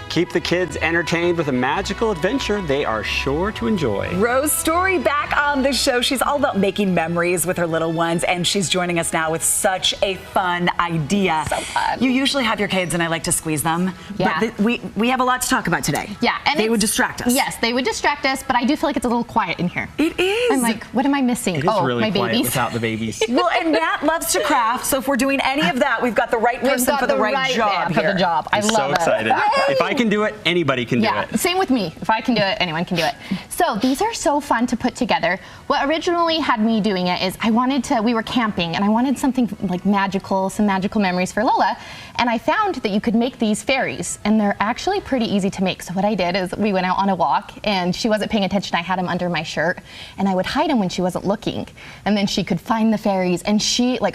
Keep the kids entertained with a magical adventure they are sure to enjoy. Rose Story back on the show. She's all about making memories with her little ones, and she's joining us now with such a fun idea. So fun. You usually have your kids, and I like to squeeze them. Yeah. But we have a lot to talk about today. Yeah. And they would distract us. Yes, they would distract us, but I do feel like it's a little quiet in here. It is. I'm like, what am I missing? It is really my quiet babies. without the babies. Well, and Matt loves to craft, so if we're doing any of that, we've got the right person for the right job for here. the job. I I'm love so it. excited. If I can do it, anybody can do it. Same with me. If I can do it, anyone can do it. So these are so fun to put together. What originally had me doing it is we were camping and I wanted something like magical, some magical memories for Lola. And I found that you could make these fairies and they're actually pretty easy to make. So what I did is we went out on a walk and she wasn't paying attention. I had them under my shirt and I would hide them when she wasn't looking. And then she could find the fairies and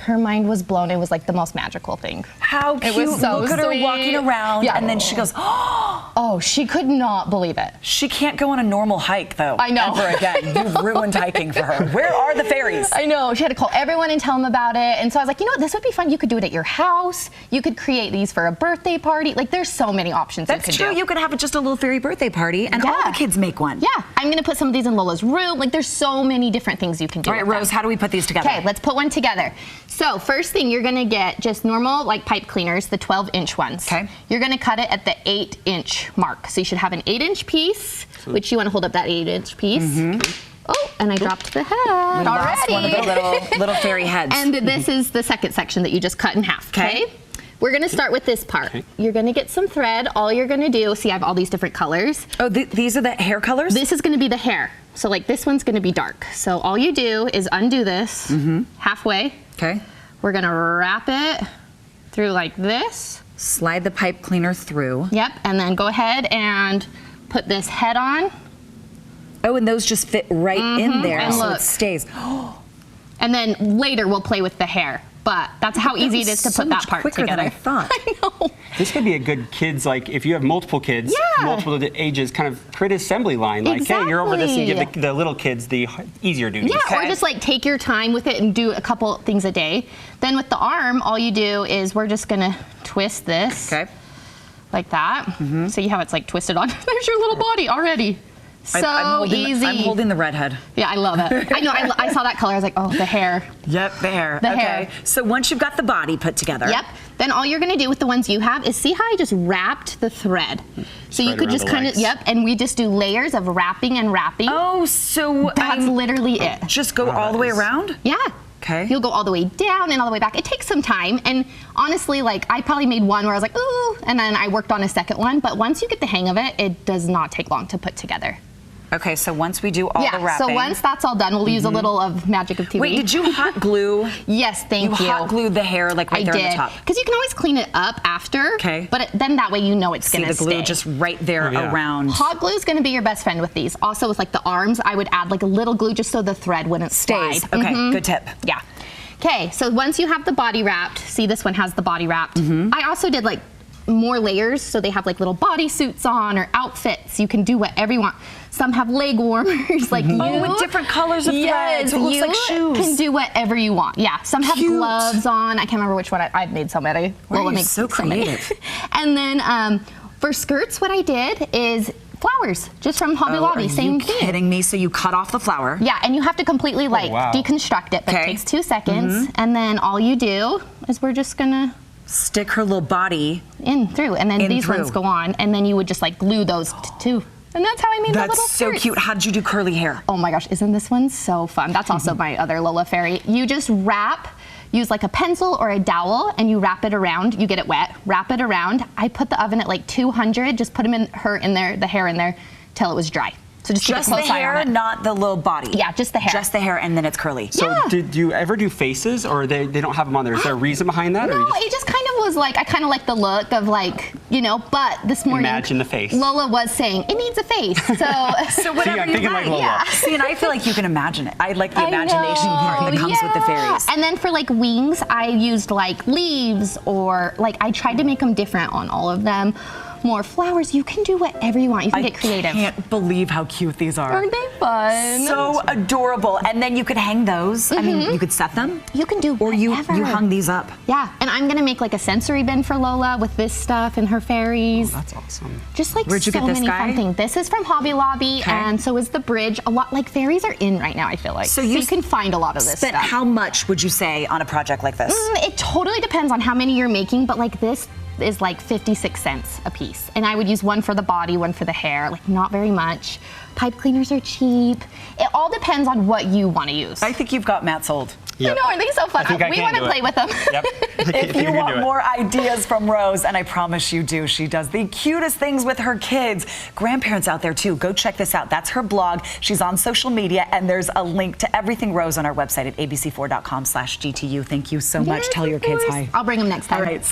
her mind was blown. It was like the most magical thing. How cute. It was so Look at her sweet. walking around Yeah. and then she goes, Oh, she could not believe it. She can't go on a normal hike, though. I know. Ever again. You've ruined hiking for her. Where are the fairies? I know. She had to call everyone and tell them about it. And so I was like, you know what? This would be fun. You could do it at your house. You could create these for a birthday party. Like, there's so many options you could That's true. do. You could have just a little fairy birthday party and all the kids make one. Yeah. I'm going to put some of these in Lola's room. Like, there's so many different things you can do. All right, with Rose, them. how do we put these together? Okay, let's put one together. So first thing, you're gonna get just normal like pipe cleaners, the 12-inch ones. Okay. You're gonna cut it at the 8-inch mark. So you should have an 8-inch piece, which you wanna hold up that 8-inch piece. Oh, and I dropped the head We lost already. one of the little fairy heads. And this is the second section that you just cut in half, okay? We're gonna start with this part. Okay. You're gonna get some thread. All you're gonna do, see I have all these different colors. Oh, these are the hair colors? This is gonna be the hair. So like this one's gonna be dark. So all you do is undo this halfway. Okay. We're gonna wrap it through like this. Slide the pipe cleaner through. Yep, and then go ahead and put this head on. Oh, and those just fit right in there, And so look. it stays. And then later we'll play with the hair. But that's how easy it is to so put that much part quicker together. than I thought. I know. This could be a good kids, like if you have multiple kids, Yeah. multiple ages, kind of create an assembly line. Like, hey, you're over this and give Exactly. the little kids the easier duties. Yeah, or just like take your time with it and do a couple things a day. Then with the arm, all you do is we're just gonna twist this Okay. like that. So you have it's like twisted on. There's your little body already. So easy. I'm holding the redhead. Yeah, I love it. I know, I saw that color. I was like, oh, the hair. Yep, the hair. The okay. hair. So once you've got the body put together. Yep. Then all you're gonna do with the ones you have is see how I just wrapped the thread. So you right could around just the kind of, legs. yep, and we just do layers of wrapping and wrapping. Oh, so That's literally it. just go Wow, all the that way is- around? Yeah. Okay. You'll go all the way down and all the way back. It takes some time. And honestly, like I probably made one where I was like, ooh, and then I worked on a second one. But once you get the hang of it, it does not take long to put together. Okay, so once we do all the wrapping. So once that's all done, we'll use a little of Magic of TV. Wait, did you hot glue? Yes, thank you. You hot glued the hair like right I there did. on the top. Because you can always clean it up after. Okay. But then that way you know it's See going to the glue stay. just right there Oh, yeah. around. Hot glue is going to be your best friend with these. Also with like the arms, I would add like a little glue just so the thread wouldn't Stays. slide. Okay, good tip. Yeah. Okay, so once you have the body wrapped, see this one has the body wrapped. I also did like more layers, so they have like little bodysuits on or outfits. You can do whatever you want. Some have leg warmers, like you. Oh, with different colors of thread, yes, so it looks you like shoes. can do whatever you want. Yeah, some have Cute. gloves on. I can't remember which one. I've made so many. Why are Lola you makes so many. creative? And then for skirts, what I did is flowers, just from Hobby Lobby. Are Same you thing. kidding me? So you cut off the flower. Yeah, and you have to completely like wow. deconstruct it, but Okay. it takes 2 seconds. And then all you do is we're just gonna Stick her little body. in through, and then In these through. ones go on, and then you would just like glue those too. And that's how I made the little That's so skirts. cute. How did you do curly hair? Oh my gosh, isn't this one so fun? That's also my other Lola Fairy. You just use like a pencil or a dowel and you wrap it around. You get it wet, wrap it around. I put the oven at like 200, just put them the hair in there till it was dry. So just keep a Just the close eye hair, on it. not the little body. Yeah, just the hair. Just the hair, and then it's curly. So Yeah. did you ever do faces, or they don't have them on there? Is there a reason behind that? or No, you just- it just kind of was like, I kind of like the look of like, but this morning. Imagine the face. Lola was saying, it needs a face. So whatever I'm you thinking like like. Lola. Yeah. See, and I feel like you can imagine it. I like the I imagination part that know, comes with the yeah. fairies. And then for like wings, I used like leaves or like I tried to make them different on all of them. more flowers. You can do whatever you want. You can get creative. I can't believe how cute these are. Aren't they fun? So adorable. And then you could hang those. I mean, you could set them. You can do Or whatever. you hung these up. Yeah, and I'm gonna make like a sensory bin for Lola with this stuff and her fairies. That's awesome. Just like Where'd you so get this many guy? fun things. This is from Hobby Lobby, Okay. and so is the bridge. A lot like fairies are in right now. I feel like So you can find a lot of this Spent stuff. how much would you say on a project like this? It totally depends on how many you're making, but like this is like 56 cents a piece, and I would use one for the body, one for the hair. Like not very much. Pipe cleaners are cheap. It all depends on what you want to use. I think you've got Matt sold. Yep. I know, aren't they so fun? I think I We can want to do play it. with them. Yep. If you can want do it. more ideas from Rose, and I promise you do, she does the cutest things with her kids. Grandparents out there too, go check this out. That's her blog. She's on social media, and there's a link to everything Rose on our website at abc4.com/GTU. Thank you so much. Yes, Tell your of kids course. hi. I'll bring them next time. All right.